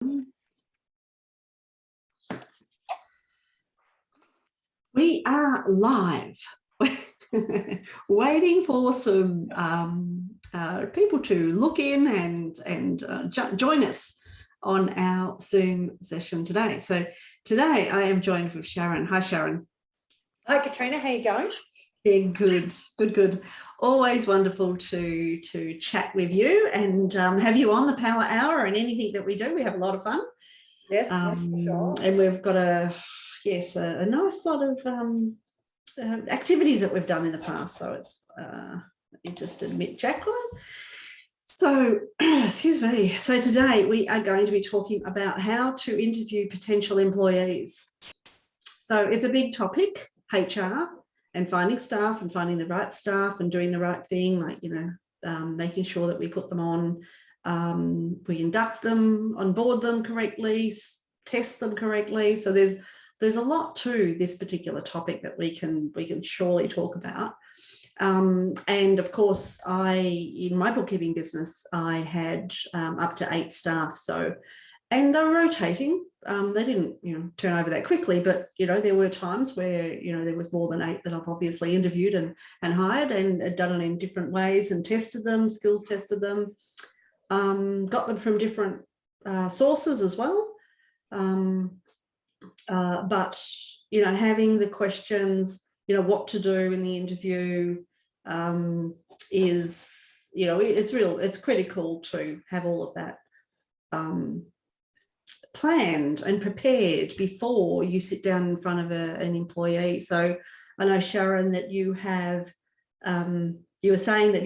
We are live, waiting for some people to look in and join us on our Zoom session today. So today I am joined with Sharon. Hi, Sharon. Hi, Katrina. How are you going? Yeah, good. Always wonderful to chat with you and have you on the Power Hour and anything that we do. We have a lot of fun. Yes, sure. And we've got a nice lot of activities that we've done in the past. So it's let me just admit Jacqueline. So excuse me. So today we are going to be talking about how to interview potential employees. So it's a big topic, HR and finding staff and finding the right staff and doing the right thing, like, making sure that we put them on, we induct them, onboard them correctly, test them correctly. So there's a lot to this particular topic that we can surely talk about. And of course, in my bookkeeping business, I had up to 8 staff. And they were rotating. They didn't, turn over that quickly, but, there were times where, there was more than 8 that I've obviously interviewed and hired and done it in different ways and tested them, skills tested them, got them from different sources as well. But, having the questions, what to do in the interview is, it's critical to have all of that planned and prepared before you sit down in front of an employee. So I know, Sharon, that you have, you were saying that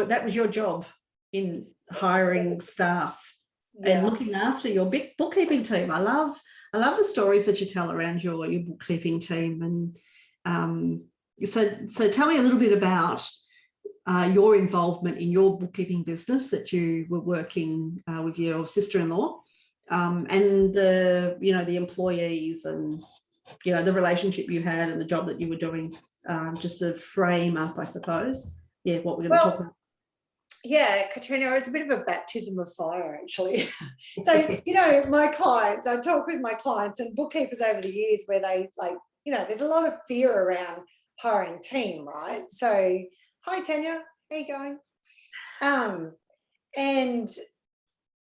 that was your job in hiring staff and looking after your big bookkeeping team. I love the stories that you tell around your bookkeeping team. And so tell me a little bit about your involvement in your bookkeeping business that you were working with your sister-in-law, and the employees and, the relationship you had and the job that you were doing, just to frame up, I suppose, what we're going to talk about. Yeah, Katrina, it was a bit of a baptism of fire, actually. So, my clients, I talk with my clients and bookkeepers over the years where they there's a lot of fear around hiring team, right? So, hi, Tanya, how you going? And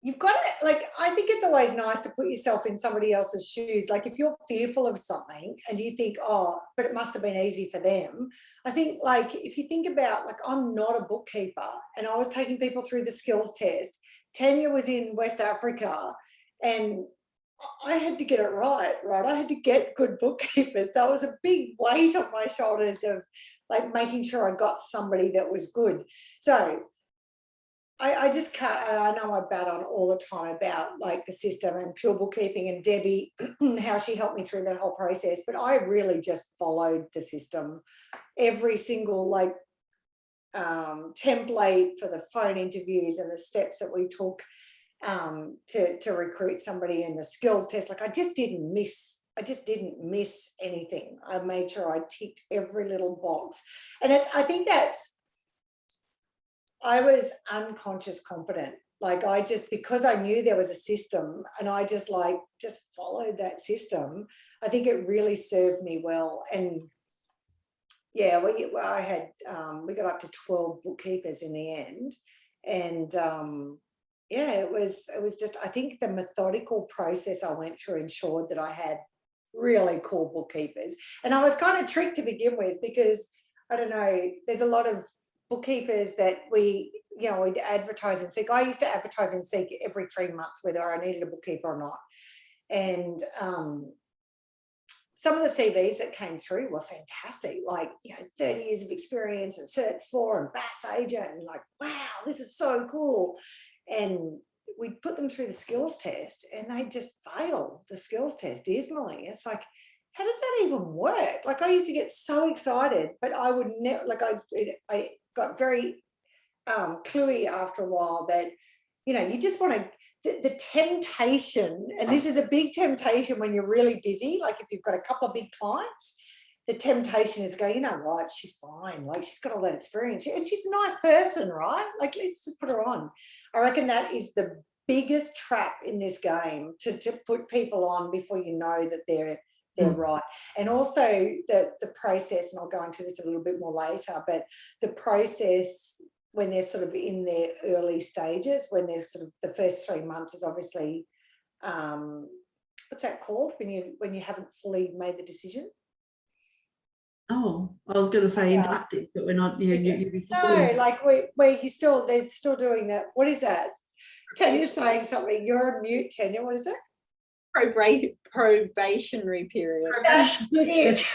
you've got to, I think it's always nice to put yourself in somebody else's shoes. Like, if you're fearful of something and you think, oh, but it must have been easy for them. I think, if you think about, I'm not a bookkeeper and I was taking people through the skills test. Tanya was in West Africa and I had to get it right? I had to get good bookkeepers. So it was a big weight on my shoulders of, making sure I got somebody that was good. So I just can't, I know I bat on all the time about the system and pure bookkeeping and Debbie, how she helped me through that whole process. But I really just followed the system. Every single template for the phone interviews and the steps that we took to recruit somebody in the skills test. I just didn't miss anything. I made sure I ticked every little box. And I think I was unconscious confident. Because I knew there was a system and I just followed that system, I think it really served me well. And we got up to 12 bookkeepers in the end. And it was just, I think the methodical process I went through ensured that I had really cool bookkeepers. And I was kind of tricked to begin with because, I don't know, there's a lot of bookkeepers that we'd advertise and seek. I used to advertise and seek every 3 months whether I needed a bookkeeper or not. And some of the CVs that came through were fantastic, 30 years of experience and Cert 4 and BAS agent, and wow, this is so cool. And we put them through the skills test and they just failed the skills test dismally. It's how does that even work? I used to get so excited, but I would never, I got very cluey after a while that, you just want to, the temptation, and this is a big temptation when you're really busy, if you've got a couple of big clients, the temptation is to go, you know what, she's fine. She's got all that experience and she's a nice person, right? Let's just put her on. I reckon that is the biggest trap in this game, to put people on before you know that they're right. And also the process, and I'll go into this a little bit more later, but the process when they're sort of in their early stages, when they're sort of the first 3 months is obviously, what's that called, when you haven't fully made the decision? Oh, I was going to say inductive, but we're not. No, like where they're still doing that. What is that? Tanya's saying something. You're on mute, Tanya. What is it? Probationary period. That's it.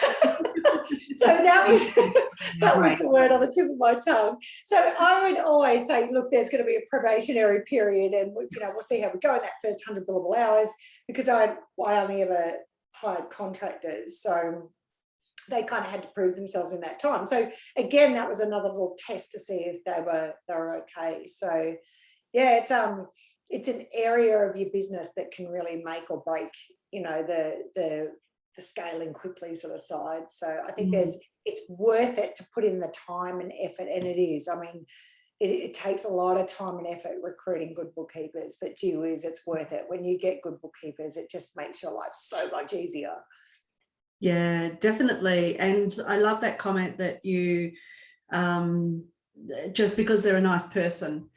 So that was the word on the tip of my tongue. So I would always say, look, there's going to be a probationary period, and we'll see how we go in that first 100 billable hours, because I only ever hired contractors, so they kind of had to prove themselves in that time. So again, that was another little test to see if they were okay. So yeah, it's an area of your business that can really make or break, the scaling quickly sort of side. So I think it's worth it to put in the time and effort, and it is. I mean, it takes a lot of time and effort recruiting good bookkeepers, but gee whiz, it's worth it. When you get good bookkeepers, it just makes your life so much easier. Yeah, definitely. And I love that comment that you, just because they're a nice person,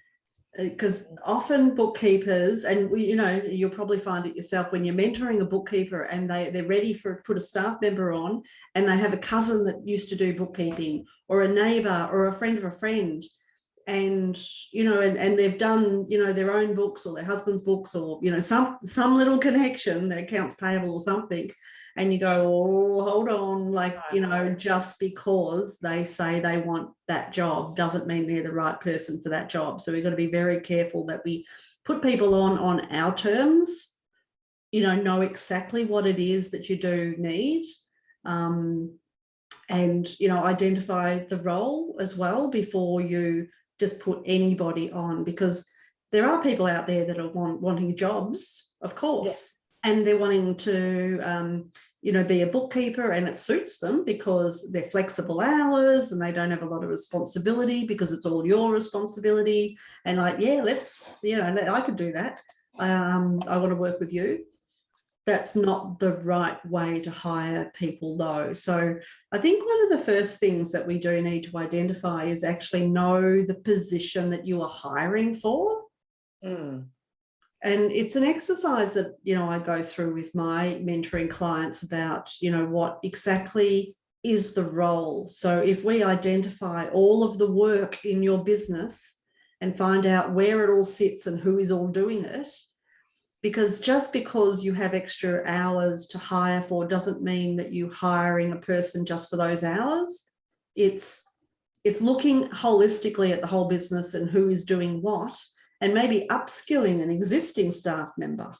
because often bookkeepers, and you'll probably find it yourself when you're mentoring a bookkeeper and they're ready to put a staff member on, and they have a cousin that used to do bookkeeping, or a neighbor, or a friend of a friend, and and they've done their own books or their husband's books, or some little connection, their accounts payable or something. And you go, oh, hold on, just because they say they want that job doesn't mean they're the right person for that job. So we've got to be very careful that we put people on our terms, know exactly what it is that you do need, and, identify the role as well before you just put anybody on, because there are people out there that are wanting jobs, of course. Yeah. And they're wanting to, be a bookkeeper, and it suits them because they're flexible hours and they don't have a lot of responsibility because it's all your responsibility. And I could do that. I want to work with you. That's not the right way to hire people, though. So I think one of the first things that we do need to identify is actually know the position that you are hiring for. And it's an exercise that, I go through with my mentoring clients about, what exactly is the role. So if we identify all of the work in your business and find out where it all sits and who is all doing it, because just because you have extra hours to hire for doesn't mean that you're hiring a person just for those hours. It's looking holistically at the whole business and who is doing what, and maybe upskilling an existing staff member,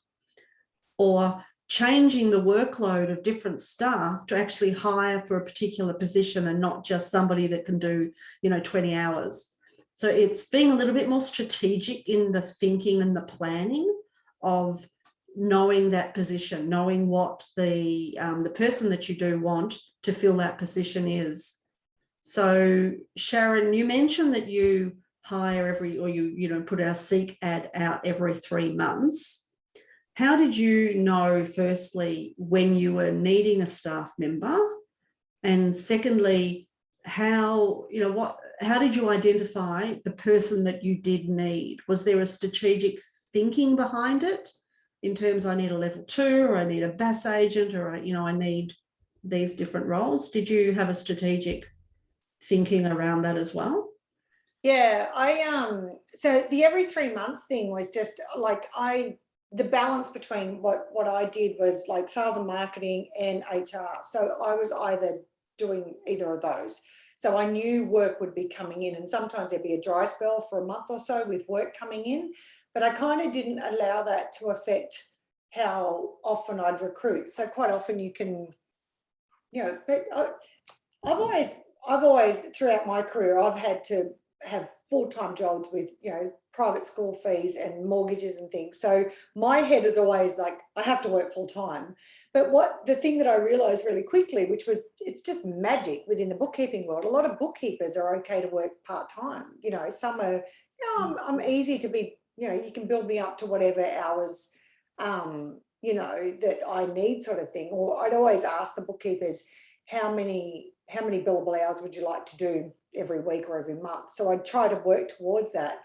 or changing the workload of different staff to actually hire for a particular position and not just somebody that can do, 20 hours. So it's being a little bit more strategic in the thinking and the planning of knowing that position, knowing what the person that you do want to fill that position is. So Sharon, you mentioned that you hire put our Seek ad out every 3 months. How did you know, firstly, when you were needing a staff member? And secondly, how did you identify the person that you did need? Was there a strategic thinking behind it in terms, I need a level 2, or I need a BAS agent, or I need these different roles? Did you have a strategic thinking around that as well? Yeah, so the every 3 months thing was just like the balance between what I did was like sales and marketing and HR. So I was either doing either of those. So I knew work would be coming in, and sometimes there'd be a dry spell for a month or so with work coming in, but I kind of didn't allow that to affect how often I'd recruit. So quite often you can, but I've always throughout my career, I've had to have full-time jobs with, private school fees and mortgages and things. So my head is always like, I have to work full-time. But the thing that I realized really quickly, which was, it's just magic within the bookkeeping world. A lot of bookkeepers are okay to work part-time. Some are, I'm easy to be, you can build me up to whatever hours, that I need, sort of thing. Or I'd always ask the bookkeepers, how many billable hours would you like to do every week or every month? So I'd try to work towards that.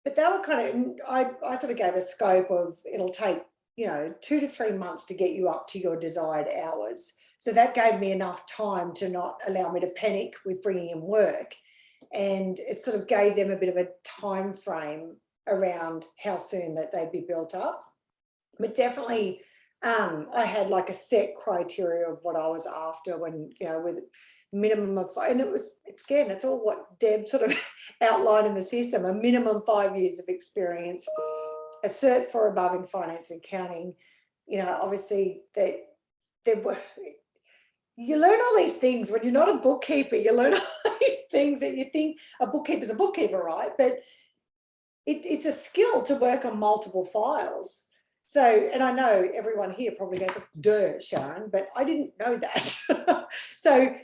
But they were kind of, I sort of gave a scope of, it'll take, 2 to 3 months to get you up to your desired hours. So that gave me enough time to not allow me to panic with bringing in work. And it sort of gave them a bit of a time frame around how soon that they'd be built up. But definitely, I had like a set criteria of what I was after when, with minimum of, and it's all what Deb sort of outlined in the system, a minimum 5 years of experience, a cert for above in finance and accounting, obviously you learn all these things when you're not a bookkeeper. You learn all these things that you think a bookkeeper's a bookkeeper, right? But it's a skill to work on multiple files. So, and I know everyone here probably goes, duh, Sharon, but I didn't know that. So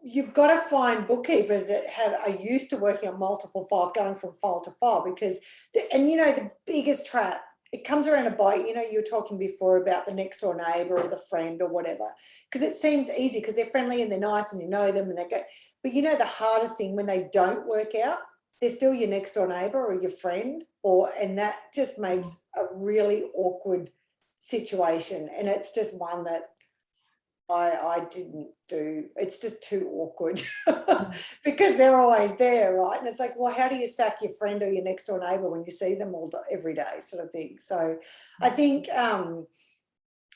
you've got to find bookkeepers that are used to working on multiple files, going from file to file, because, the biggest trap, it comes around a bite. You were talking before about the next door neighbour or the friend or whatever, because it seems easy because they're friendly and they're nice and you know them and they go, but the hardest thing when they don't work out, they're still your next door neighbour or your friend, and that just makes a really awkward situation. And it's just one that I didn't do. It's just too awkward because they're always there, right? And it's like, well, how do you sack your friend or your next door neighbour when you see them every day, sort of thing? So I think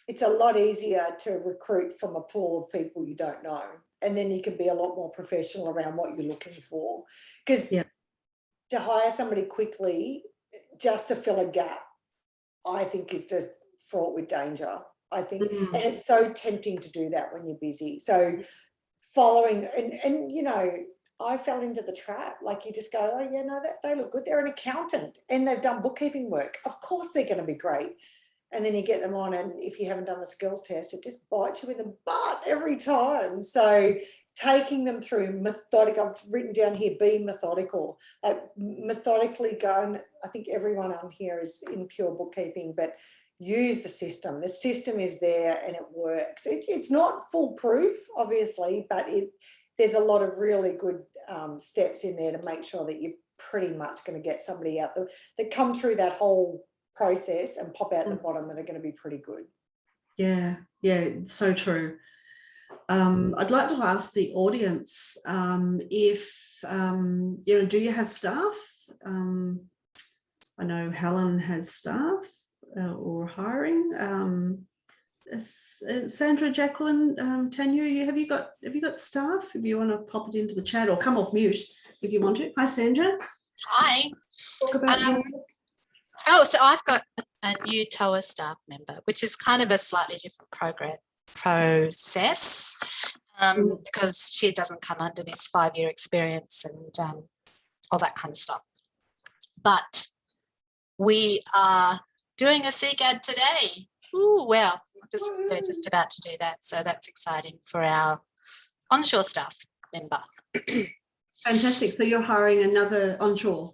it's a lot easier to recruit from a pool of people you don't know, and then you can be a lot more professional around what you're looking for. Because to hire somebody quickly just to fill a gap, I think is just fraught with danger. I think, and it's so tempting to do that when you're busy. So following, and I fell into the trap. Like, you just go, oh yeah, no, that they look good. They're an accountant and they've done bookkeeping work. Of course they're going to be great. And then you get them on, and if you haven't done the skills test, it just bites you in the butt every time. So taking them through methodical, I've written down here, be methodical, like methodically go. And I think everyone on here is in pure bookkeeping, but use the system. The system is there and it works. It's not foolproof, obviously, but there's a lot of really good steps in there to make sure that you're pretty much going to get somebody out that come through that whole process and pop out the bottom that are going to be pretty good. Yeah, so true. I'd like to ask the audience if, do you have staff? I know Helen has staff or hiring. Sandra, Jacqueline, Tanya, have you got staff? If you want to pop it into the chat or come off mute if you want to. Hi, Sandra. Hi. Talk about So I've got a new TOA staff member, which is kind of a slightly different process because she doesn't come under this 5-year experience and all that kind of stuff. But we are doing a CGAD today. Well, we're just about to do that. So that's exciting for our onshore staff member. Fantastic. So you're hiring another onshore.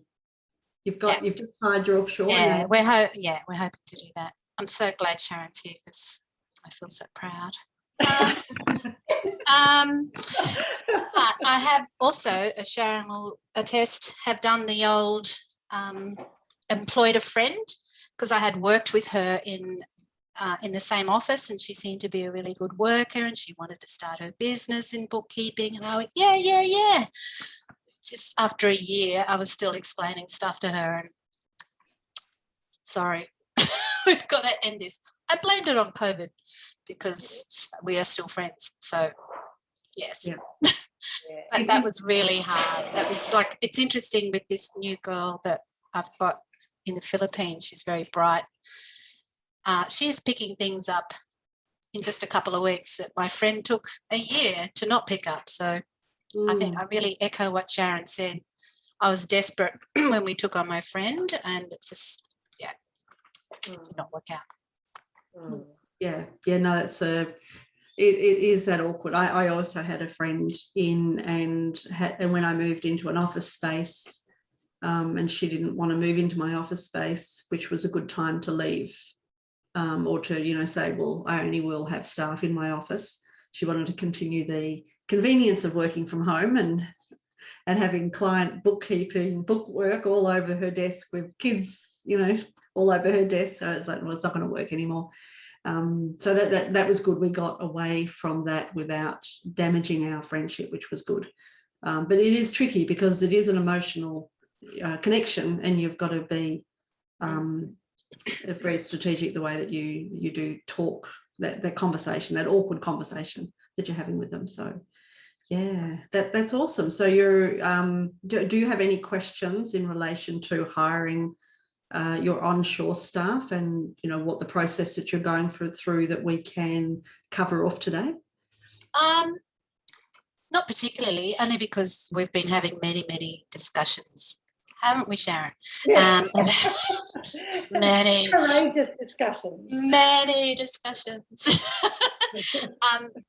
You've just hired your offshore. Yeah, we're hoping to do that. I'm so glad Sharon's here because I feel so proud. But I have also, as Sharon will attest, have done the old employed a friend, because I had worked with her in the same office and she seemed to be a really good worker and she wanted to start her business in bookkeeping, and I went, yeah. Just after a year, I was still explaining stuff to her and sorry, we've got to end this. I blamed it on COVID because we are still friends. So, yes. Yeah. But that was really hard. That was like, it's interesting with this new girl that I've got in the Philippines. She's very bright. She's picking things up in just a couple of weeks that my friend took a year to not pick up. So I think I really echo what Sharon said. I was desperate when we took on my friend and it just, it did not work out. Yeah, no, it is that awkward. I also had a friend in and when I moved into an office space, and she didn't want to move into my office space, which was a good time to leave, or to, say, well, I only will have staff in my office. She wanted to continue the convenience of working from home and having client bookkeeping, bookwork all over her desk with kids, all over her desk. So it's like, well, it's not going to work anymore. So that was good. We got away from that without damaging our friendship, which was good. But it is tricky because it is an emotional connection, and you've got to be very strategic the way that you do talk, that conversation, that awkward conversation that you're having with them. So yeah, that's awesome. So you're do you have any questions in relation to hiring your onshore staff, and what the process that you're going through that we can cover off today? Not particularly, only because we've been having many discussions, haven't we, Sharon? Yeah. Many courageous discussions. Many discussions.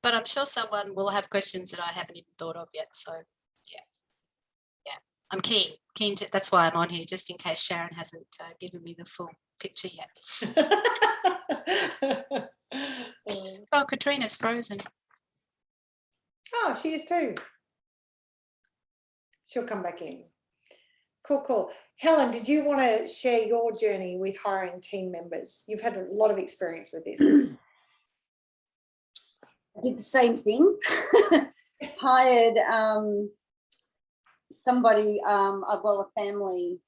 But I'm sure someone will have questions that I haven't even thought of yet. So yeah, I'm keen to. That's why I'm on here, just in case Sharon hasn't given me the full picture yet. Oh, Katrina's frozen. Oh, she is too. She'll come back in. Cool. Helen, did you want to share your journey with hiring team members? You've had a lot of experience with this. I did the same thing. Hired somebody, a family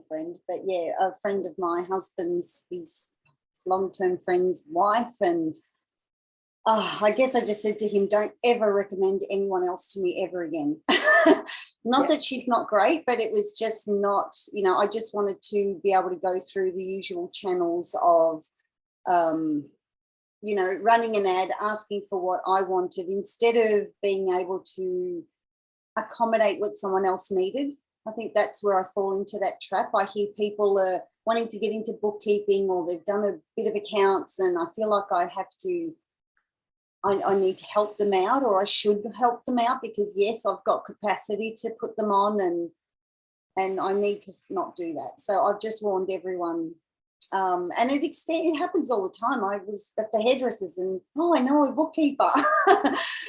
friend, but yeah, a friend of my husband's, his long-term friend's wife, and I guess I just said to him, don't ever recommend anyone else to me ever again. Not that she's not great, but it was just not, I just wanted to be able to go through the usual channels of, running an ad, asking for what I wanted, instead of being able to accommodate what someone else needed. I think that's where I fall into that trap. I hear people are wanting to get into bookkeeping, or they've done a bit of accounts, and I feel like I have to, I need to help them out, or I should help them out, because yes, I've got capacity to put them on, and I need to not do that. So I've just warned everyone. And it happens all the time. I was at the hairdressers and, I know a bookkeeper.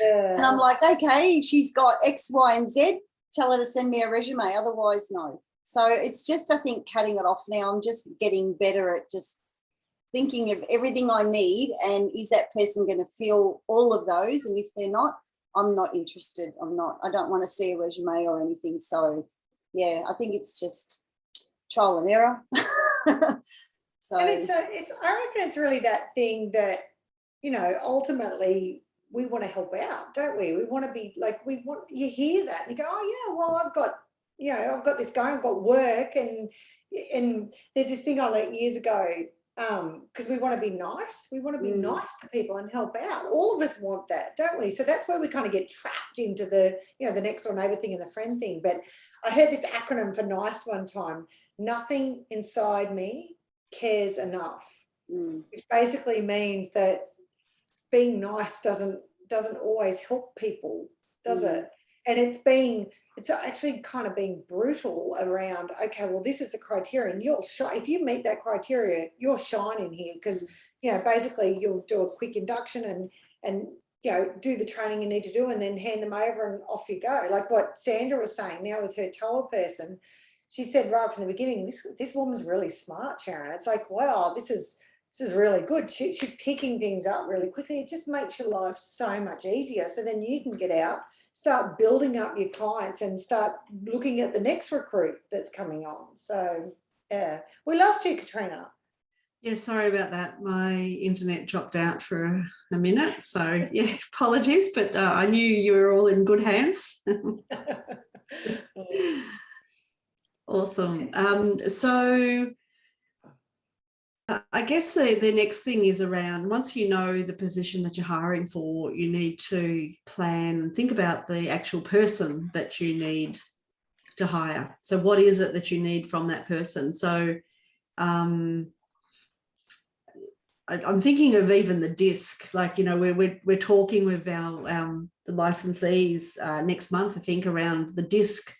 Yeah. And I'm like, okay, she's got X, Y, and Z. Tell her to send me a resume. Otherwise, no. So it's just, I think, cutting it off now. I'm just getting better at just thinking of everything I need, and is that person going to feel all of those? And if they're not, I'm not interested. I don't want to see a resume or anything. So yeah, I think it's just trial and error. So and I reckon it's really that thing that, ultimately we want to help out, don't we? We want to be like, you hear that and you go, oh yeah, well, I've got this going, I've got work, and there's this thing I learned years ago, because we want to be nice. We want to be nice to people and help out. All of us want that, don't we? So that's where we kind of get trapped into the, the next door neighbor thing and the friend thing. But I heard this acronym for nice one time: nothing inside me cares enough, which basically means that being nice doesn't always help people, does it? And it's actually kind of being brutal around, okay, well, this is the criteria, and if you meet that criteria, you're shining here, because basically you'll do a quick induction and do the training you need to do, and then hand them over and off you go. Like what Sandra was saying now with her tower person, she said right from the beginning, this woman's really smart, Sharon. It's like, wow, this is really good. She's picking things up really quickly. It just makes your life so much easier. So then you can get out, start building up your clients, and start looking at the next recruit that's coming on. So yeah, we lost you, Katrina. Yeah, sorry about that. My internet dropped out for a minute. So yeah, apologies, but I knew you were all in good hands. Awesome. So I guess the next thing is around, once you know the position that you're hiring for, you need to plan and think about the actual person that you need to hire. So what is it that you need from that person? So I'm thinking of even the disc, like, we're talking with our the licensees next month, I think, around the disc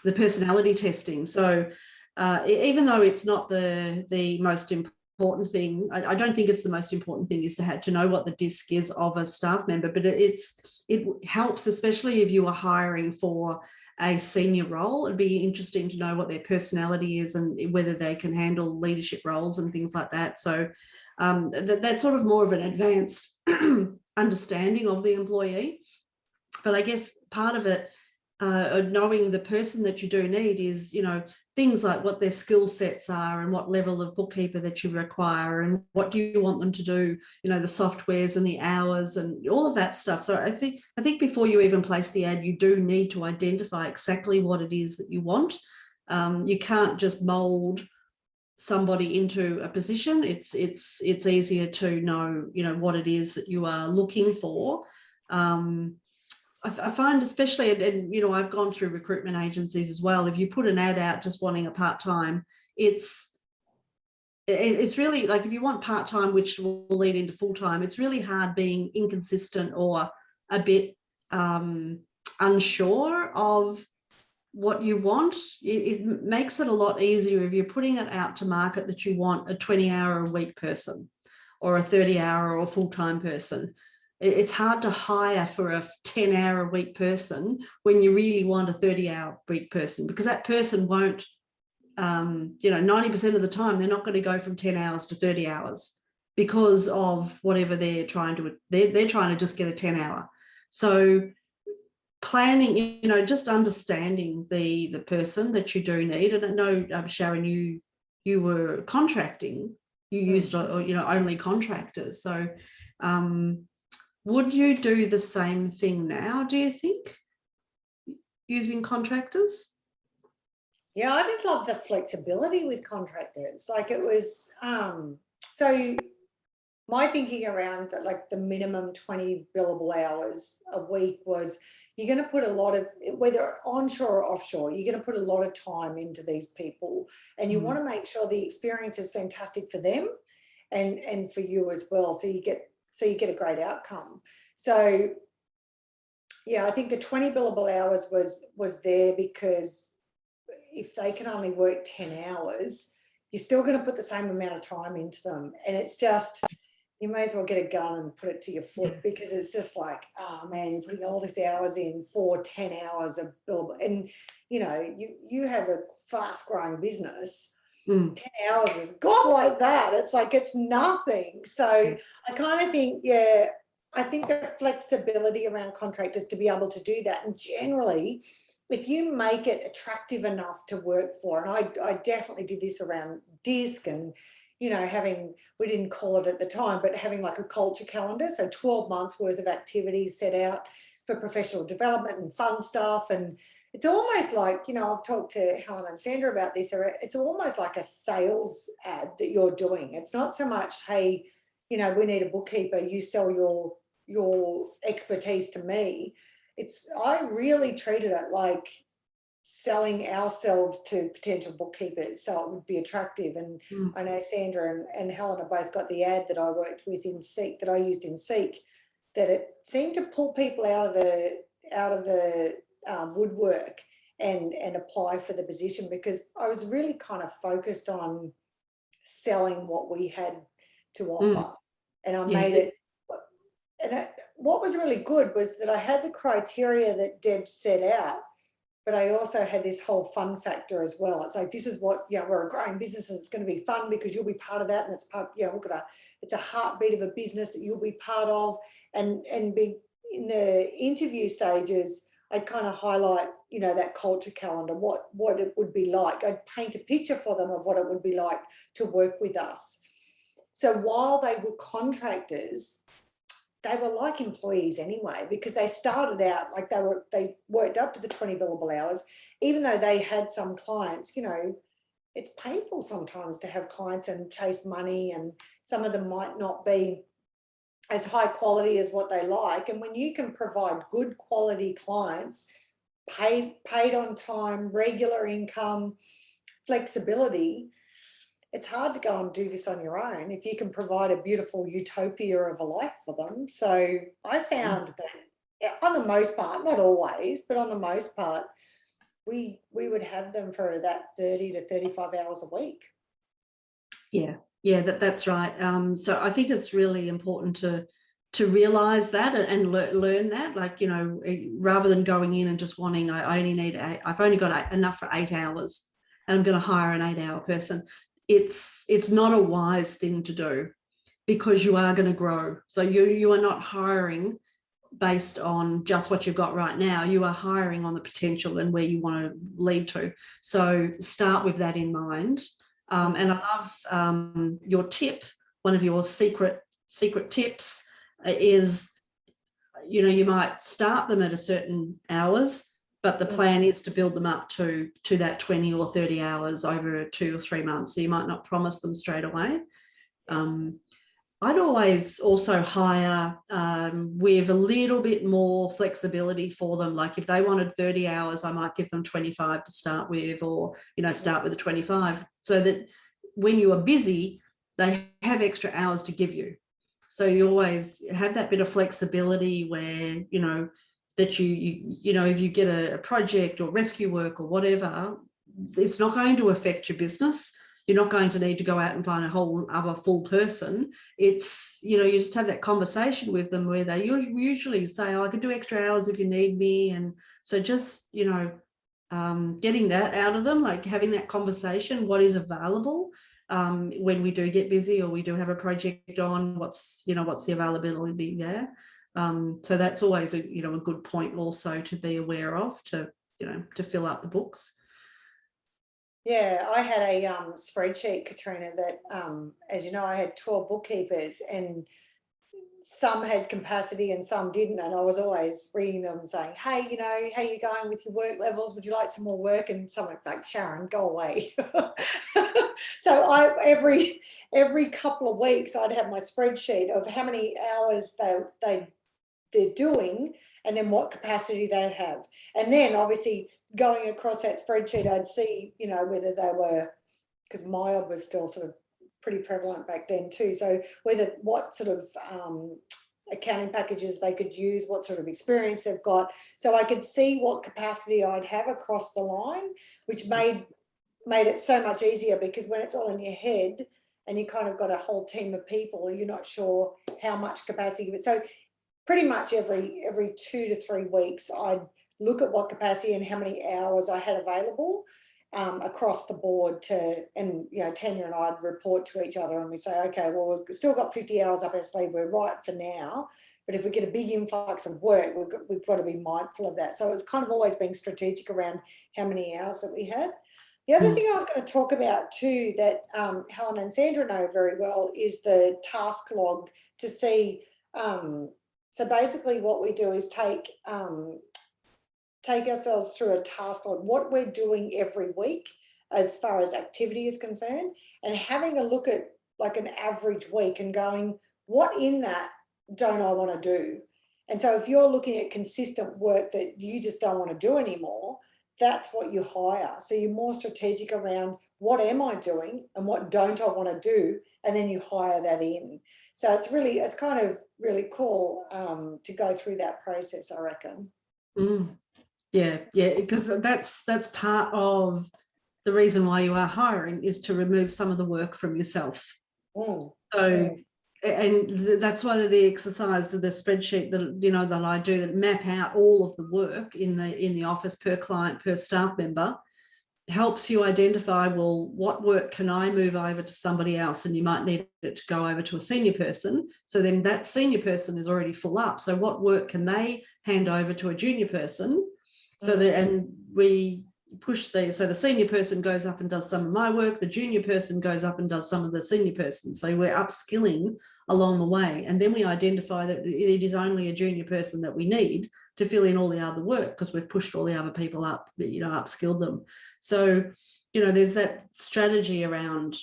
the personality testing. So even though it's not the most important thing, I don't think it's the most important thing is to know what the DISC is of a staff member, but it helps, especially if you are hiring for a senior role. It'd be interesting to know what their personality is and whether they can handle leadership roles and things like that. So that's sort of more of an advanced understanding of the employee. But I guess part of it, knowing the person that you do need is, things like what their skill sets are and what level of bookkeeper that you require and what do you want them to do, the softwares and the hours and all of that stuff. So I think before you even place the ad, you do need to identify exactly what it is that you want. You can't just mold somebody into a position. It's easier to know, what it is that you are looking for. I find, especially, and I've gone through recruitment agencies as well. If you put an ad out just wanting a part-time, it's really like, if you want part-time, which will lead into full-time, it's really hard being inconsistent or a bit unsure of what you want. It makes it a lot easier if you're putting it out to market that you want a 20-hour-a-week person or a 30-hour or a full-time person. It's hard to hire for a 10-hour-a-week person when you really want a 30-hour-a-week person, because that person won't, 90% of the time, they're not going to go from 10 hours to 30 hours because of whatever they're trying to, they're trying to just get a 10-hour. So planning, just understanding the person that you do need. And I know, Sharon, you were contracting, you used, only contractors. So, would you do the same thing now, do you think, using contractors? Yeah, I just love the flexibility with contractors. Like, it was, so my thinking around the minimum 20 billable hours a week was, you're going to put a lot of, whether onshore or offshore, you're going to put a lot of time into these people, and you want to make sure the experience is fantastic for them and for you as well. So you get a great outcome. So yeah, I think the 20 billable hours was there because if they can only work 10 hours, you're still going to put the same amount of time into them. And it's just, you may as well get a gun and put it to your foot, because it's just like, oh man, you're putting all these hours in for 10 hours of billable. And you have a fast growing business. 10 hours is God like that. It's like, it's nothing. So I kind of think, I think the flexibility around contractors to be able to do that. And generally, if you make it attractive enough to work for, and I definitely did this around DISC and, we didn't call it at the time, but having like a culture calendar. So 12 months worth of activities set out for professional development and fun stuff. And it's almost like, I've talked to Helen and Sandra about this, it's almost like a sales ad that you're doing. It's not so much, hey, we need a bookkeeper, you sell your expertise to me. I really treated it like selling ourselves to potential bookkeepers, so it would be attractive. And I know Sandra and Helen have both got the ad that I worked with in Seek, that I used in Seek, that it seemed to pull people out of the woodwork and apply for the position, because I was really kind of focused on selling what we had to offer. And I made it, and what was really good was that I had the criteria that Deb set out, but I also had this whole fun factor as well. It's like, this is what, we're a growing business and it's going to be fun because you'll be part of that. And it's part, it's a heartbeat of a business that you'll be part of. And be in the interview stages, I'd kind of highlight, that culture calendar, what it would be like. I'd paint a picture for them of what it would be like to work with us. So while they were contractors, they were like employees anyway, because they started out like they worked up to the 20 billable hours, even though they had some clients. It's painful sometimes to have clients and chase money, and some of them might not be as high quality as what they like. And when you can provide good quality clients, paid on time, regular income, flexibility, it's hard to go and do this on your own if you can provide a beautiful utopia of a life for them. So I found that on the most part, not always, but on the most part, we would have them for that 30 to 35 hours a week. Yeah, that's right. So I think it's really important to realize that and learn that, like, you know, rather than going in and just wanting, I've only got enough for 8 hours and I'm going to hire an 8-hour person. It's not a wise thing to do, because you are going to grow. So you are not hiring based on just what you've got right now. You are hiring on the potential and where you want to lead to. So start with that in mind. And I love your tip. One of your secret tips is, you know, you might start them at a certain hours, but the plan is to build them up to that 20 or 30 hours over 2 or 3 months. So you might not promise them straight away. I'd always also hire with a little bit more flexibility for them. Like if they wanted 30 hours, I might give them 25 to start with, or, you know, start with the 25, so that when you are busy, they have extra hours to give you. So you always have that bit of flexibility where, you know, that you know, if you get a project or rescue work or whatever, it's not going to affect your business. You're not going to need to go out and find a whole other full person. It's, you know, you just have that conversation with them where they usually say, oh, I could do extra hours if you need me. And so just, you know, getting that out of them, like having that conversation, what is available when we do get busy or we do have a project on, what's the availability there. So that's always a good point also to be aware of, to fill up the books. Yeah, I had a spreadsheet, Katrina, that, as you know, I had 12 bookkeepers, and some had capacity and some didn't. And I was always reading them and saying, hey, you know, how you going with your work levels? Would you like some more work? And someone's like, Sharon, go away. So every couple of weeks, I'd have my spreadsheet of how many hours they're doing, and then what capacity they have. And then obviously going across that spreadsheet, I'd see, you know, whether they were, because MyOb was still sort of pretty prevalent back then too. So what sort of accounting packages they could use, what sort of experience they've got. So I could see what capacity I'd have across the line, which made it so much easier, because when it's all in your head and you kind of got a whole team of people, you're not sure how much capacity. So pretty much every 2 to 3 weeks, I'd look at what capacity and how many hours I had available across the board and you know, Tanya and I'd report to each other, and we say, okay, well, we've still got 50 hours up our sleeve, we're right for now, but if we get a big influx of work, we've got to be mindful of that. So it's kind of always being strategic around how many hours that we had. The other thing I was going to talk about too, that Helen and Sandra know very well, is the task log, to see. So basically what we do is take ourselves through a task log, what we're doing every week as far as activity is concerned, and having a look at like an average week and going, what in that don't I want to do? And so if you're looking at consistent work that you just don't want to do anymore, that's what you hire. So you're more strategic around, what am I doing and what don't I want to do? And then you hire that in. So it's kind of really cool to go through that process, I reckon. Yeah, because that's part of the reason why you are hiring, is to remove some of the work from yourself. And that's why the exercise of the spreadsheet that I do, that map out all of the work in the office per client, per staff member, helps you identify, well, what work can I move over to somebody else? And you might need it to go over to a senior person. So then that senior person is already full up. So what work can they hand over to a junior person? So and we push so the senior person goes up and does some of my work, the junior person goes up and does some of the senior person. So we're upskilling along the way. And then we identify that it is only a junior person that we need to fill in all the other work, because we've pushed all the other people up, upskilled them. So, there's that strategy around,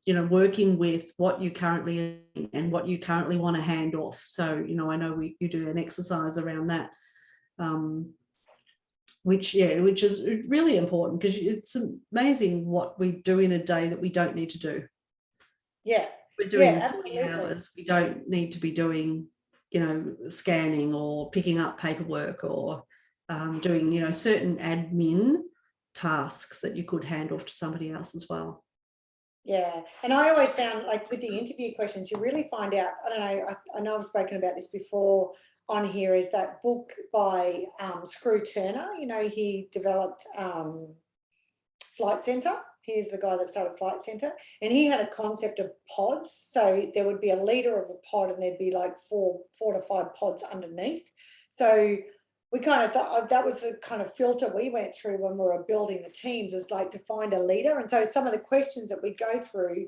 working with what you currently and what you currently want to hand off. So, I know you do an exercise around that. Which is really important, because it's amazing what we do in a day that we don't need to do. Yeah. We're doing 40 hours. We don't need to be doing, scanning or picking up paperwork or, doing, you know, certain admin tasks that you could hand off to somebody else as well. Yeah, and I always found, like, with the interview questions, you really find out, I don't know, I know I've spoken about this before on here, is that book by Screw Turner. You know, he developed Flight Centre. He's the guy that started Flight Centre, and he had a concept of pods. So there would be a leader of a pod, and there'd be like four to five pods underneath. So we kind of thought that was the kind of filter we went through when we were building the teams, is like to find a leader. And so some of the questions that we go through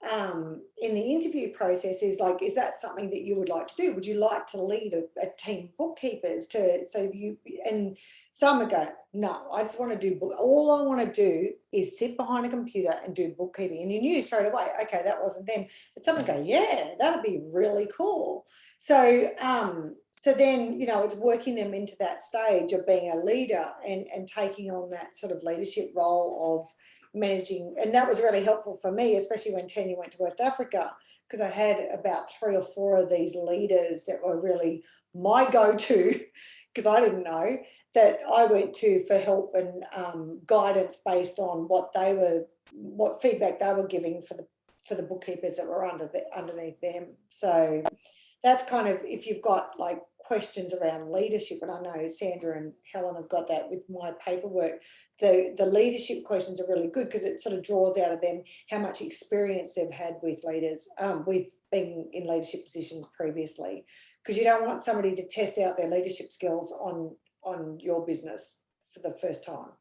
in the interview process is like, is that something that you would like to do? Would you like to lead a team of bookkeepers? And some would go, no, I just want to do all I want to do is sit behind a computer and do bookkeeping. And you knew straight away, okay, that wasn't them. But some would go, yeah, that'd be really cool. So so then, you know, it's working them into that stage of being a leader and taking on that sort of leadership role of managing. And that was really helpful for me, especially when Tanya went to West Africa, because I had about 3 or 4 of these leaders that were really my go-to, because I didn't know, that I went to for help and guidance based on what feedback they were giving for the bookkeepers that were underneath them. So that's kind of, if you've got like questions around leadership, and I know Sandra and Helen have got that with my paperwork, the leadership questions are really good because it sort of draws out of them how much experience they've had with leaders, with being in leadership positions previously, because you don't want somebody to test out their leadership skills on your business for the first time.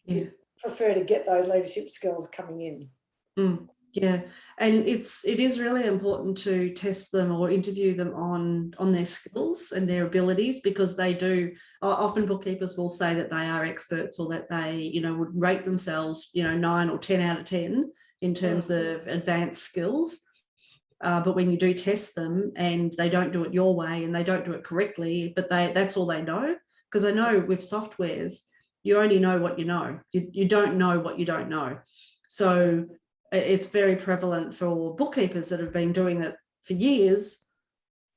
Yeah. You prefer to get those leadership skills coming in. Yeah, and it is really important to test them or interview them on their skills and their abilities, because they do often, bookkeepers will say that they are experts, or that they, you know, would rate themselves, you know, 9 or 10 out of 10 in terms of advanced skills. But when you do test them and they don't do it your way and they don't do it correctly, but that's all they know. Because I know with softwares, you only know what you know. You don't know what you don't know. So it's very prevalent for bookkeepers that have been doing it for years,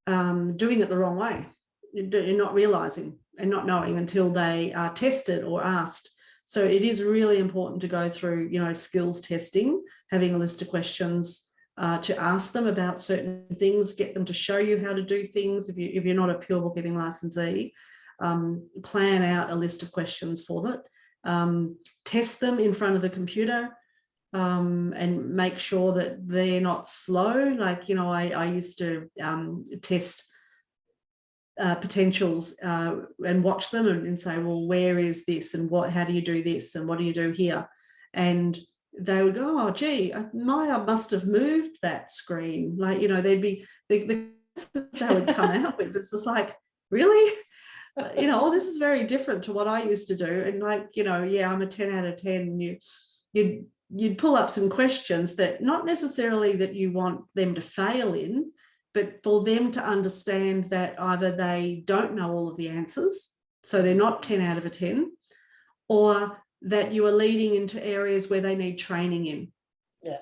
doing it the wrong way. You're not realising and not knowing until they are tested or asked. So it is really important to go through, you know, skills testing, having a list of questions to ask them about certain things, get them to show you how to do things. If you're not a pure bookkeeping licensee, plan out a list of questions for that. Test them in front of the computer. And make sure that they're not slow. Like, you know, I used to test potentials and watch them and say, well, where is this, and how do you do this, and what do you do here? And they would go, oh, gee, Maya must have moved that screen. Like, you know, they'd be they would come out with. It's just like, really? You know, oh, this is very different to what I used to do. And like, you know, yeah, I'm a 10 out of 10. You'd pull up some questions that not necessarily that you want them to fail in, but for them to understand that either they don't know all of the answers, so they're not 10 out of 10, or that you are leading into areas where they need training in. Yeah.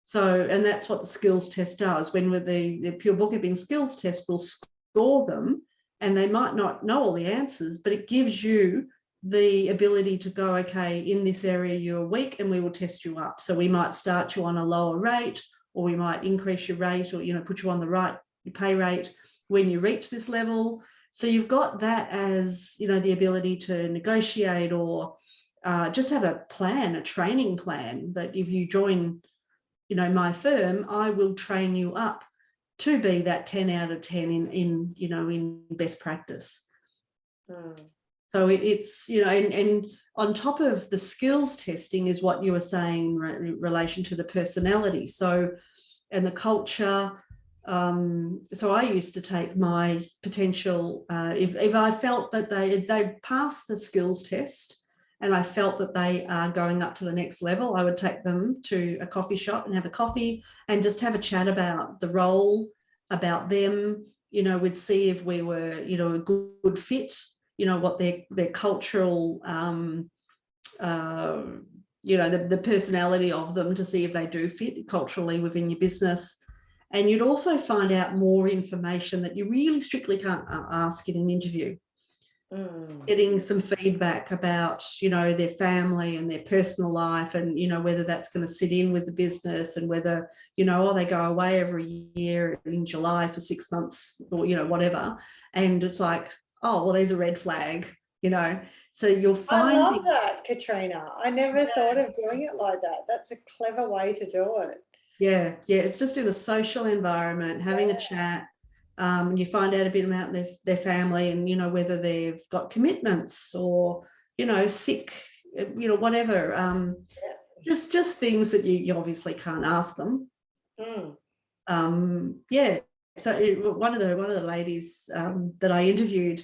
So, and that's what the skills test does. When with the pure bookkeeping skills test will score them, and they might not know all the answers, but it gives you the ability to go, okay, in this area you're weak and we will test you up. So we might start you on a lower rate, or we might increase your rate, or, you know, put you on the right pay rate when you reach this level. So you've got that as, you know, the ability to negotiate, or just have a plan, a training plan, that if you join, you know, my firm, I will train you up to be that 10 out of 10 in you know, in best practice. So it's, you know, and on top of the skills testing is what you were saying in relation to the personality. So, and the culture. So I used to take my potential, if I felt that they passed the skills test and I felt that they are going up to the next level, I would take them to a coffee shop and have a coffee and just have a chat about the role, about them. You know, we'd see if we were, you know, a good fit, you know, what their cultural, you know, the personality of them, to see if they do fit culturally within your business. And you'd also find out more information that you really strictly can't ask in an interview. getting some feedback about, you know, their family and their personal life, and, you know, whether that's going to sit in with the business, and whether, you know, they go away every year in July for 6 months, or, you know, whatever. And it's like, oh, well, there's a red flag, you know. So you'll find. I love that, Katrina. I never thought of doing it like that. That's a clever way to do it. Yeah, it's just in a social environment, having a chat. You find out a bit about their family, and, you know, whether they've got commitments or, you know, sick, you know, whatever. Just things that you obviously can't ask them. So one of the ladies that I interviewed,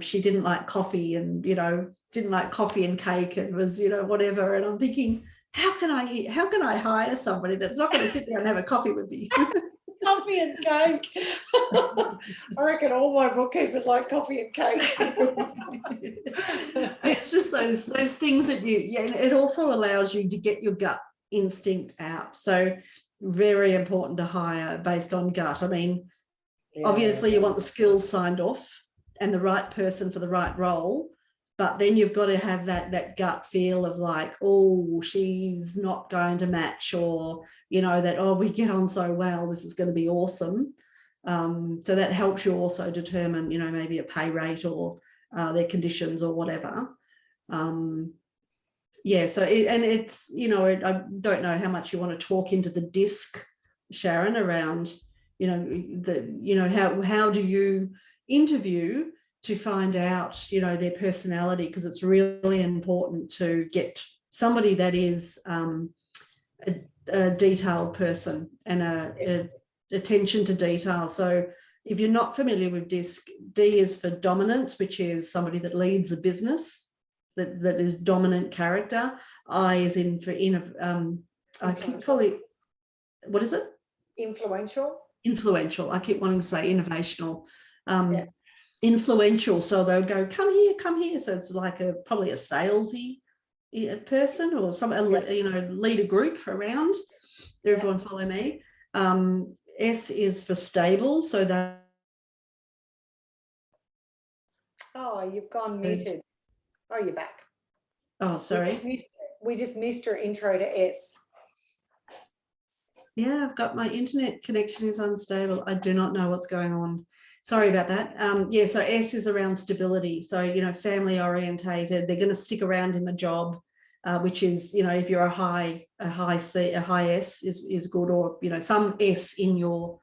she didn't like coffee, and, you know, didn't like coffee and cake, and was, you know, whatever. And I'm thinking, how can I hire somebody that's not going to sit down and have a coffee with me? Coffee and cake. I reckon all my bookkeepers like coffee and cake. It's just those things that it also allows you to get your gut instinct out. So very important to hire based on gut. I mean, obviously you want the skills signed off and the right person for the right role, but then you've got to have that gut feel of like, oh, she's not going to match, or, you know, that, oh, we get on so well, this is going to be awesome. So that helps you also determine, you know, maybe a pay rate or their conditions or whatever. So it's, you know, I don't know how much you want to talk into the disc, Sharon, around, you know, how do you interview to find out, you know, their personality, because it's really important to get somebody that is a detailed person and a attention to detail. So if you're not familiar with DISC, D is for dominance, which is somebody that leads a business, that is dominant character. I is in for I keep calling it, what is it? Influential. I keep wanting to say innovational. Influential, so they'll go, come here. So it's like probably a salesy person, or you know, lead a group around. Everyone follow me. S is for stable, so that. Oh, you've gone muted. Oh, you're back. Oh, sorry. We just missed your intro to S. Yeah, I've got my internet connection is unstable. I do not know what's going on. Sorry about that. So S is around stability. So, you know, family orientated. They're going to stick around in the job, which is, you know, if you're a high S is good, or, you know, some S in your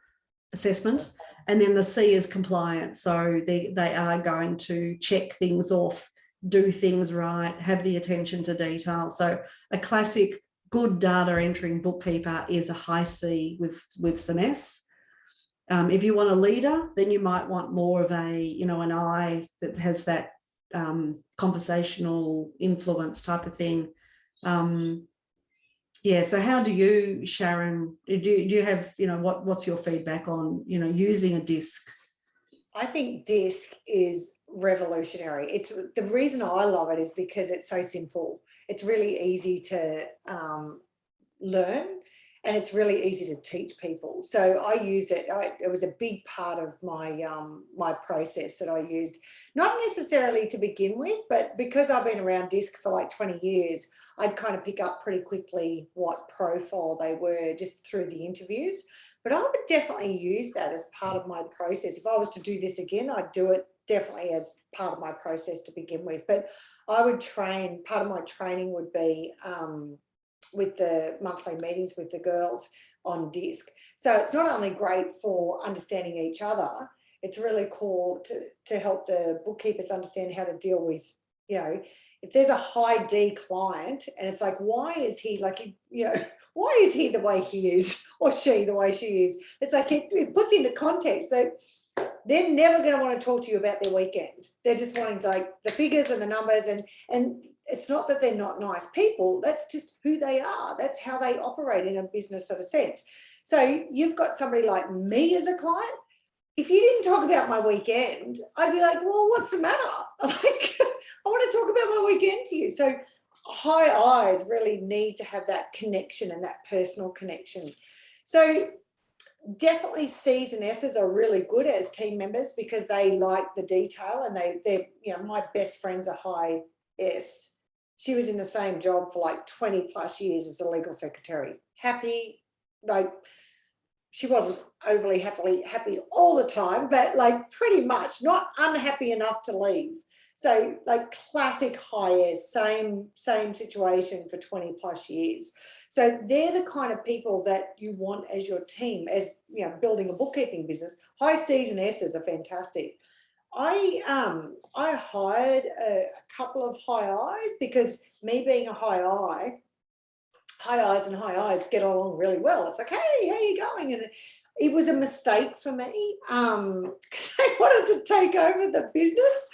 assessment. And then the C is compliant. So they are going to check things off, do things right, have the attention to detail. So a classic good data entering bookkeeper is a high C with some S. If you want a leader, then you might want more of a, you know, an I that has that conversational influence type of thing. So how do you, Sharon, do you have, you know, what's your feedback on, you know, using a DISC? I think DISC is revolutionary. It's the reason I love it is because it's so simple. It's really easy to learn, and it's really easy to teach people. So I used it. It was a big part of my my process that I used, not necessarily to begin with, but because I've been around DISC for like 20 years, I'd kind of pick up pretty quickly what profile they were just through the interviews. But I would definitely use that as part of my process. If I was to do this again, I'd do it definitely as part of my process to begin with. But I would train, part of my training would be with the monthly meetings with the girls on DISC. So it's not only great for understanding each other, it's really cool to help the bookkeepers understand how to deal with, you know, if there's a high D client and it's like, why is he like, you know, why is he the way he is, or she the way she is? It's like it puts into context that they're never going to want to talk to you about their weekend. They're just wanting like the figures and the numbers, and it's not that they're not nice people. That's just who they are. That's how they operate in a business of a sense. So you've got somebody like me as a client. If you didn't talk about my weekend, I'd be like, well, what's the matter? Like, I want to talk about my weekend to you. So high eyes really need to have that connection and that personal connection. So definitely C's and S's are really good as team members because they like the detail, and they're, you know, my best friend's a high S. She was in the same job for like 20 plus years as a legal secretary. Happy, like she wasn't overly happy all the time, but like pretty much not unhappy enough to leave. So like classic high S, same situation for 20 plus years. So they're the kind of people that you want as your team, as you know, building a bookkeeping business. High C's and S's are fantastic. I hired a couple of high I's because me being a high I's and high I's get along really well. It's like, hey, how are you going? And it was a mistake for me because I wanted to take over the business.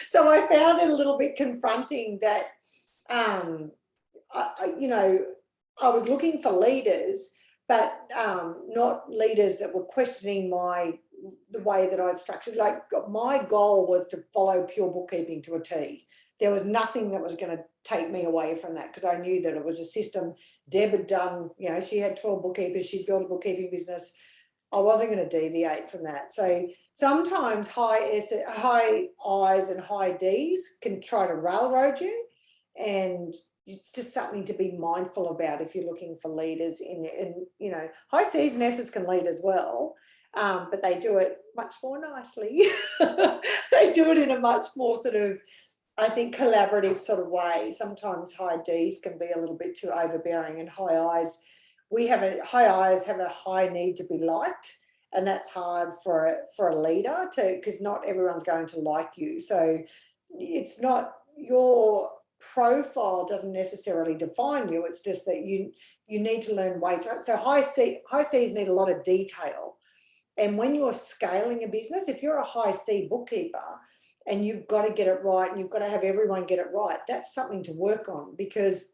So I found it a little bit confronting that, you know, I was looking for leaders, but not leaders that were questioning the way that I structured. Like my goal was to follow pure bookkeeping to a T. There was nothing that was going to take me away from that because I knew that it was a system. Deb had done, you know, she had 12 bookkeepers. She'd built a bookkeeping business. I wasn't going to deviate from that. So sometimes high I's and high D's can try to railroad you, and it's just something to be mindful about if you're looking for leaders in you know, high C's and S's can lead as well, but they do it much more nicely. They do it in a much more sort of, I think, collaborative sort of way. Sometimes high D's can be a little bit too overbearing, and high I's, high I's have a high need to be liked, and that's hard for a leader to, because not everyone's going to like you. So it's not, your profile doesn't necessarily define you. It's just that you need to learn ways. So high C's need a lot of detail, and when you're scaling a business, if you're a high C bookkeeper and you've got to get it right and you've got to have everyone get it right, that's something to work on, because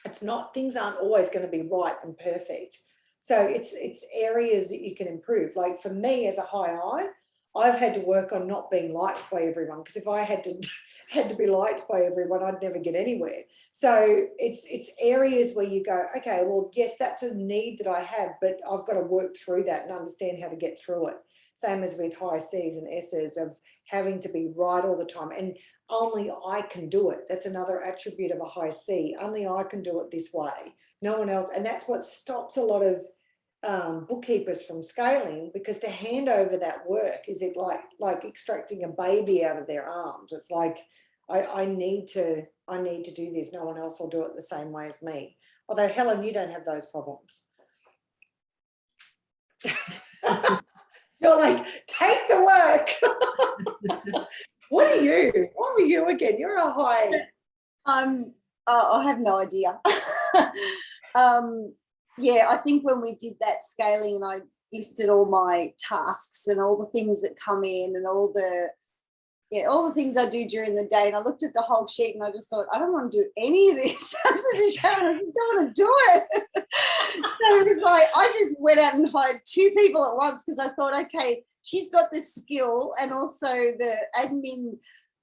it's not, things aren't always going to be right and perfect. So it's areas that you can improve. Like for me as a high I, I've had to work on not being liked by everyone, because if I had to be liked by everyone, I'd never get anywhere. So it's areas where you go, okay, well, yes, that's a need that I have, but I've got to work through that and understand how to get through it. Same as with high C's and S's of having to be right all the time. And only I can do it. That's another attribute of a high C. Only I can do it this way. No one else. And that's what stops a lot of bookkeepers from scaling, because to hand over that work is it like extracting a baby out of their arms. It's like, I need to do this. No one else will do it the same way as me. Although Helen, you don't have those problems. You're like, take the work. What are you? What were you again? You're a high. I have no idea. Yeah, I think when we did that scaling and I listed all my tasks and all the things that come in and all the things I do during the day, and I looked at the whole sheet and I just thought, I don't want to do any of this. I just don't want to do it. So it was like, I just went out and hired 2 people at once, because I thought, okay, she's got the skill and also the admin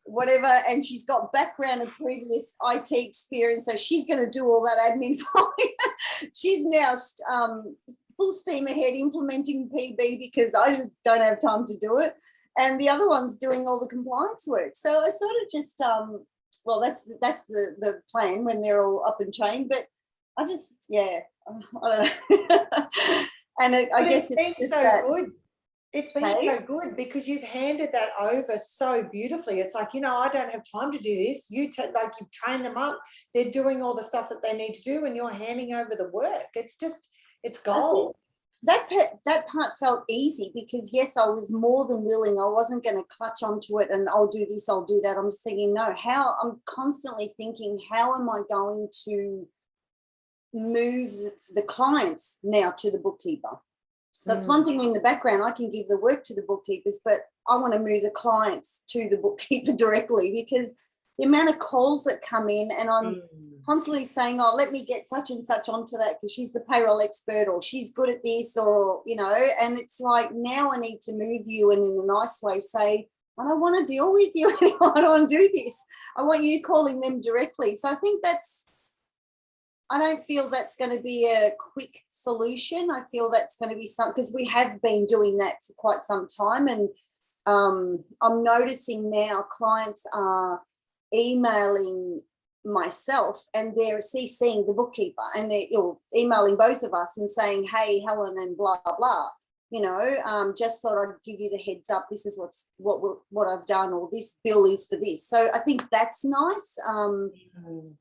whatever, and she's got background and previous IT experience, so she's going to do all that admin for me. She's now full steam ahead implementing PB, because I just don't have time to do it, and the other one's doing all the compliance work. So I sort of just well, that's the plan when they're all up and trained, but I just I don't know. And I guess it's just so that good. It's been so good because you've handed that over so beautifully. It's like, you know, I don't have time to do this. You've trained them up. They're doing all the stuff that they need to do, and you're handing over the work. It's just, it's gold. That part felt easy because, yes, I was more than willing. I wasn't going to clutch onto it and I'll do this, I'll do that. I'm just thinking, no, I'm constantly thinking, how am I going to move the clients now to the bookkeeper? So it's one thing in the background, I can give the work to the bookkeepers, but I want to move the clients to the bookkeeper directly, because the amount of calls that come in, and I'm constantly saying, oh, let me get such and such onto that because she's the payroll expert, or she's good at this, or, you know, and it's like, now I need to move you and in a nice way say, I don't want to deal with you anymore. I don't want to do this. I want you calling them directly. So I think don't feel that's going to be a quick solution. I feel that's going to be something, because we have been doing that for quite some time, and I'm noticing now clients are emailing myself and they're CCing the bookkeeper, and they're emailing both of us and saying, hey, Helen, and blah, blah, just thought I'd give you the heads up. This is what I've done, or this bill is for this. So I think that's nice.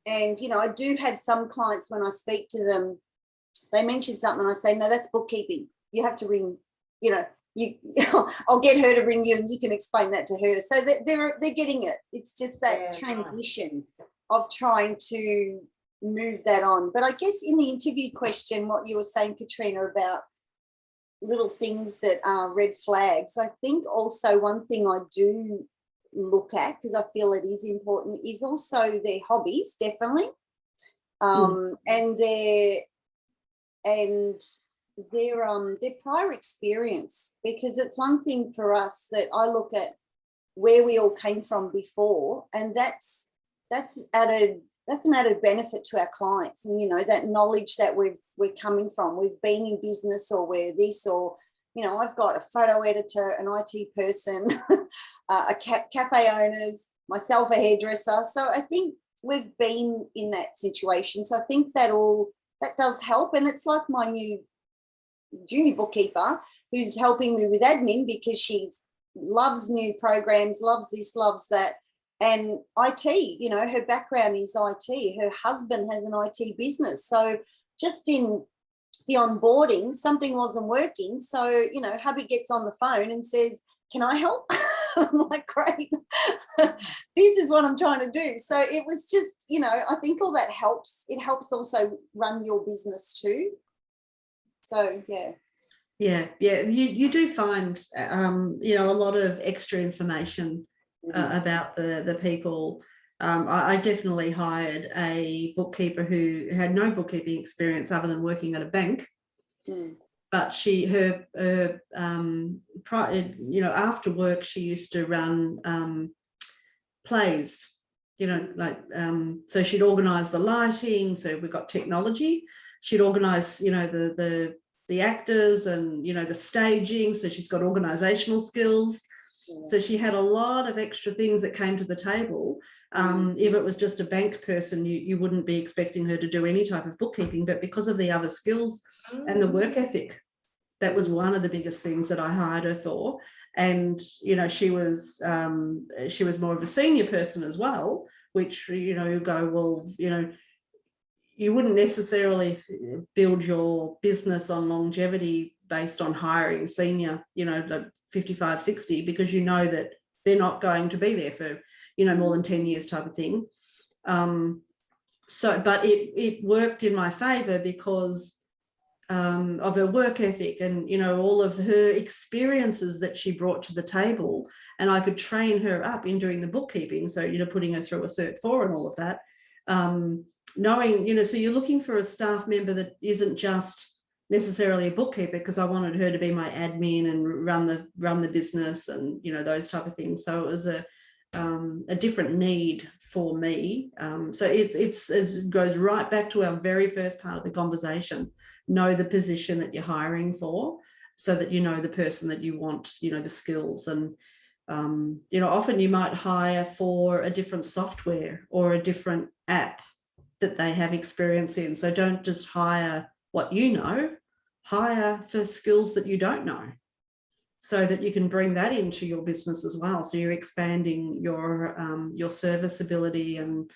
And, I do have some clients, when I speak to them, they mention something and I say, no, that's bookkeeping. You have to ring, I'll get her to ring you and you can explain that to her. So they're getting it. It's just that transition of trying to move that on. But I guess in the interview question, what you were saying, Katrina, about little things that are red flags, I think also one thing I do look at, because I feel it is important, is also their hobbies, definitely, and their prior experience, because it's one thing for us that I look at where we all came from before, and that's an added benefit to our clients. And that knowledge that we're coming from, we've been in business, or we're this, or I've got a photo editor, an IT person, a cafe owners, myself a hairdresser. So I think we've been in that situation. So I think that does help. And it's like my new junior bookkeeper who's helping me with admin, because she loves new programs, loves this, loves that. And IT, her background is IT. Her husband has an IT business. So just in the onboarding, something wasn't working. So, hubby gets on the phone and says, can I help? I'm like, great. This is what I'm trying to do. So it was just, I think all that helps. It helps also run your business too. So, yeah. Yeah. You do find, a lot of extra information about the people. I definitely hired a bookkeeper who had no bookkeeping experience other than working at a bank. But after work, she used to run plays, so she'd organise the lighting. So we got technology. She'd organise, the actors and, the staging. So she's got organisational skills. So she had a lot of extra things that came to the table. If it was just a bank person, you wouldn't be expecting her to do any type of bookkeeping, but because of the other skills and the work ethic, that was one of the biggest things that I hired her for. And, she was more of a senior person as well, which, you go, well, you wouldn't necessarily build your business on longevity based on hiring senior, the 55, 60, because that they're not going to be there for, more than 10 years type of thing. But it worked in my favor because of her work ethic and, all of her experiences that she brought to the table. And I could train her up in doing the bookkeeping. So, putting her through a Cert 4 and all of that. Knowing, so you're looking for a staff member that isn't just necessarily a bookkeeper, because I wanted her to be my admin and run the business and, those type of things. So it was a different need for me. So it goes right back to our very first part of the conversation. Know the position that you're hiring for, so that the person that you want, the skills. And often you might hire for a different software or a different app that they have experience in. So don't just hire what hire for skills that you don't know, so that you can bring that into your business as well. So you're expanding your serviceability and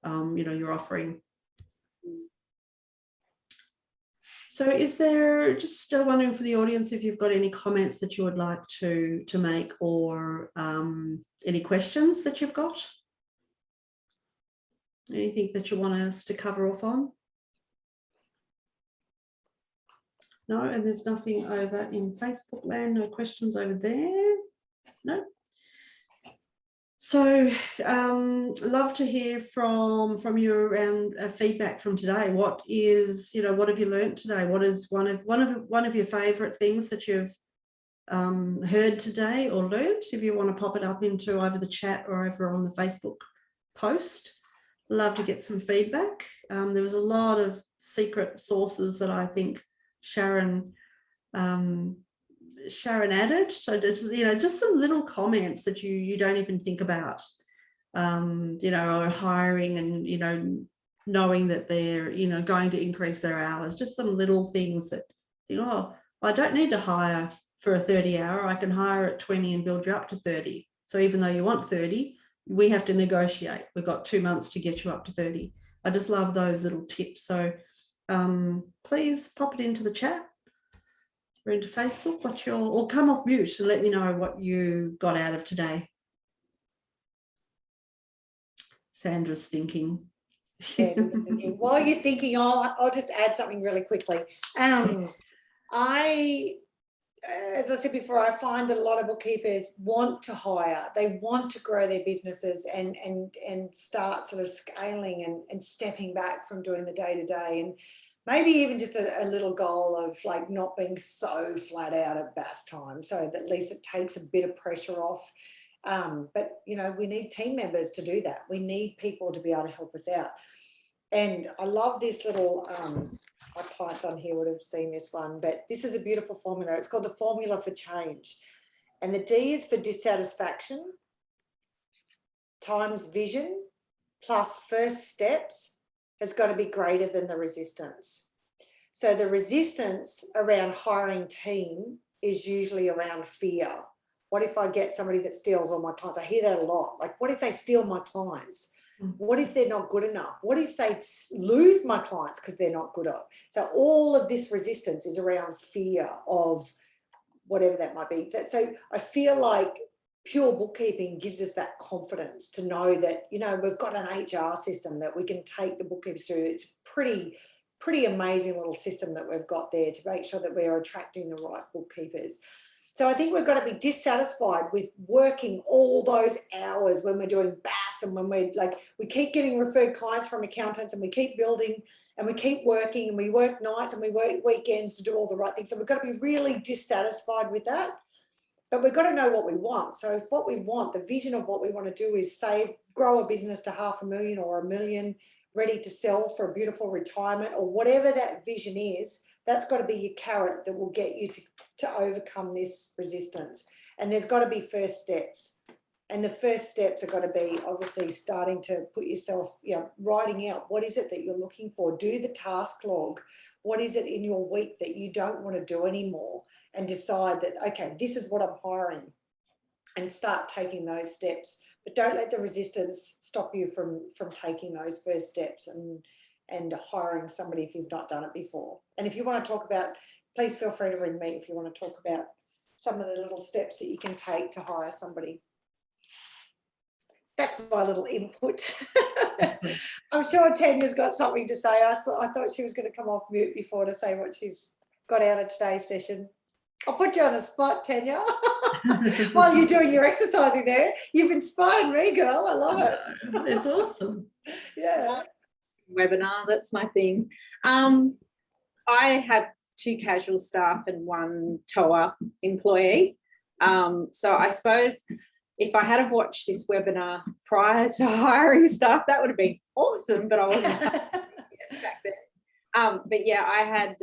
your offering. So is there, just wondering for the audience, if you've got any comments that you would like to make, or any questions that you've got? Anything that you want us to cover off on? No, and there's nothing over in Facebook land, no questions over there. No. So love to hear from you around feedback from today. What have you learned today? What is one of your favorite things that you've heard today or learned? If you want to pop it up into either the chat or over on the Facebook post. love to get some feedback. There was a lot of secret sources that I think Sharon added. So just, just some little comments that you don't even think about, or hiring and, knowing that they're, going to increase their hours, just some little things that, I don't need to hire for a 30 hour. I can hire at 20 and build you up to 30. So even though you want 30, we have to negotiate. We've got 2 months to get you up to 30. I just love those little tips. So please pop it into the chat or into Facebook, or come off mute and let me know what you got out of today. Sandra's thinking. While you're thinking, I'll just add something really quickly. As I said before, I find that a lot of bookkeepers want to hire, they want to grow their businesses and start sort of scaling and stepping back from doing the day-to-day, and maybe even just a little goal of like not being so flat out at best time, so that at least it takes a bit of pressure off. But, we need team members to do that. We need people to be able to help us out. And I love this little, my clients on here would have seen this one, but this is a beautiful formula. It's called the formula for change. And the D is for dissatisfaction times vision plus first steps has got to be greater than the resistance. So the resistance around hiring team is usually around fear. What if I get somebody that steals all my clients? I hear that a lot. Like, what if they steal my clients? What if they're not good enough? What if they lose my clients because they're not good enough? So all of this resistance is around fear of whatever that might be. So I feel like pure bookkeeping gives us that confidence to know that, we've got an HR system that we can take the bookkeepers through. It's pretty amazing little system that we've got there to make sure that we're attracting the right bookkeepers. So I think we've got to be dissatisfied with working all those hours when we're doing BAS, and when we keep getting referred clients from accountants, and we keep building and we keep working, and we work nights and we work weekends to do all the right things. So we've got to be really dissatisfied with that. But we've got to know what we want. So if what we want, the vision of what we want to do is grow a business to $500,000 or $1 million, ready to sell for a beautiful retirement, or whatever that vision is, that's got to be your carrot that will get you to overcome this resistance. And there's got to be first steps. And the first steps are got to be obviously starting to put yourself, writing out what is it that you're looking for. Do the task log. What is it in your week that you don't want to do anymore? And decide that, okay, this is what I'm hiring, and start taking those steps. But don't let the resistance stop you from taking those first steps and hiring somebody if you've not done it before. And if you want to talk about, please feel free to ring me if you want to talk about some of the little steps that you can take to hire somebody. That's my little input. I'm sure Tanya's got something to say. I thought she was going to come off mute before to say what she's got out of today's session. I'll put you on the spot, Tanya. While you're doing your exercising there, you've inspired me, girl. I love it. It's awesome. Yeah. Webinar, that's my thing. I have 2 casual staff and 1 TOA employee. So I suppose if I had have watched this webinar prior to hiring staff, that would have been awesome, but I wasn't back then. But yeah, I had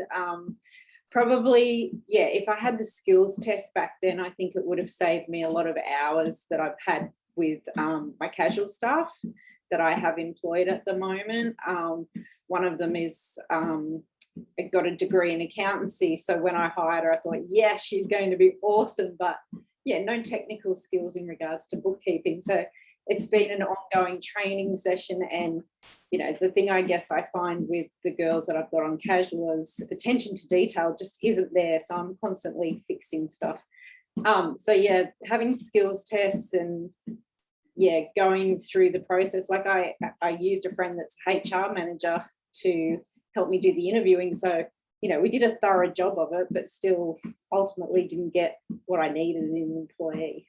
if I had the skills test back then, I think it would have saved me a lot of hours that I've had with my casual staff that I have employed at the moment. One of them is got a degree in accountancy. So when I hired her, I thought, yeah, she's going to be awesome. But yeah, no technical skills in regards to bookkeeping. So it's been an ongoing training session. And, the thing I guess I find with the girls that I've got on casual is attention to detail just isn't there. So I'm constantly fixing stuff. So yeah, having skills tests and going through the process. Like I used a friend that's HR manager to help me do the interviewing. So, we did a thorough job of it, but still ultimately didn't get what I needed in an employee.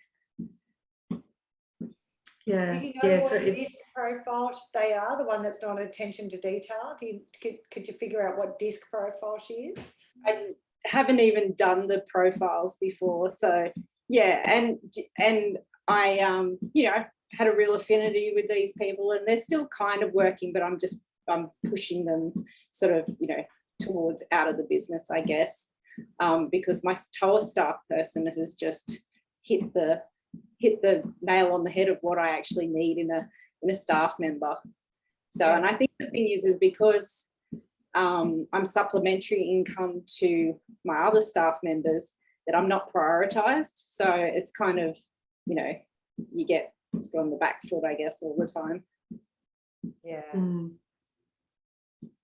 Yeah. Do you know what So DISC profile they are, the one that's not attention to detail? Could you figure out what DISC profile she is? I haven't even done the profiles before. So yeah, and I, had a real affinity with these people, and they're still kind of working, but I'm pushing them sort of, you know, towards out of the business, I guess, because my TOA staff person has just hit the nail on the head of what I actually need in a staff member. So, and I think the thing is because I'm supplementary income to my other staff members, that I'm not prioritised. So it's kind of, you know, you get on the back foot, I guess, all the time. Yeah.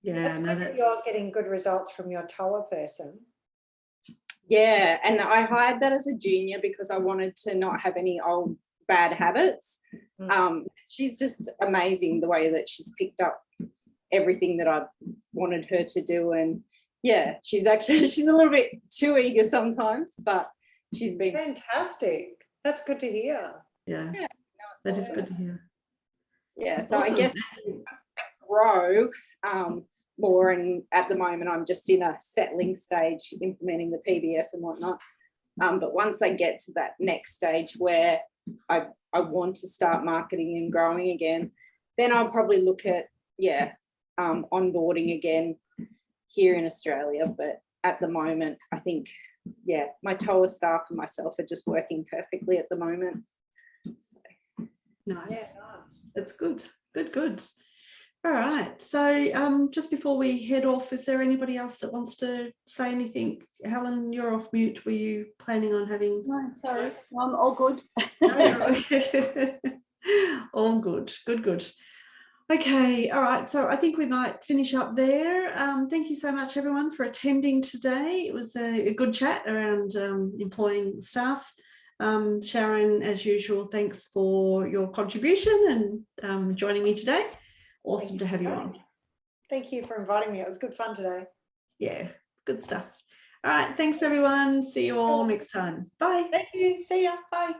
Yeah, That's good that you're getting good results from your TOA person. Yeah, and I hired that as a junior because I wanted to not have any old bad habits. She's just amazing the way that she's picked up everything that I've wanted her to do, and yeah, she's a little bit too eager sometimes, but she's been fantastic. That's good to hear. Yeah, that is good to hear. Yeah, so Awesome. I guess grow more, and at the moment I'm just in a settling stage, implementing the PBS and whatnot. But once I get to that next stage where I want to start marketing and growing again, then I'll probably look at onboarding again here in Australia. But at the moment, I think my TOA staff and myself are just working perfectly at the moment. So. Nice. Yeah, nice. That's good. Good. All right. So just before we head off, is there anybody else that wants to say anything? Helen, you're off mute. Were you planning on having? No, sorry. I'm all good. All good. Good. Okay. All right. So I think we might finish up there. Thank you so much, everyone, for attending today. It was a good chat around employing staff. Sharon, as usual, thanks for your contribution and joining me today. Awesome to have you on. Thank you for inviting me. It was good fun today. Yeah, good stuff. All right. Thanks, everyone. See you all next time. Bye. Thank you. See ya. Bye.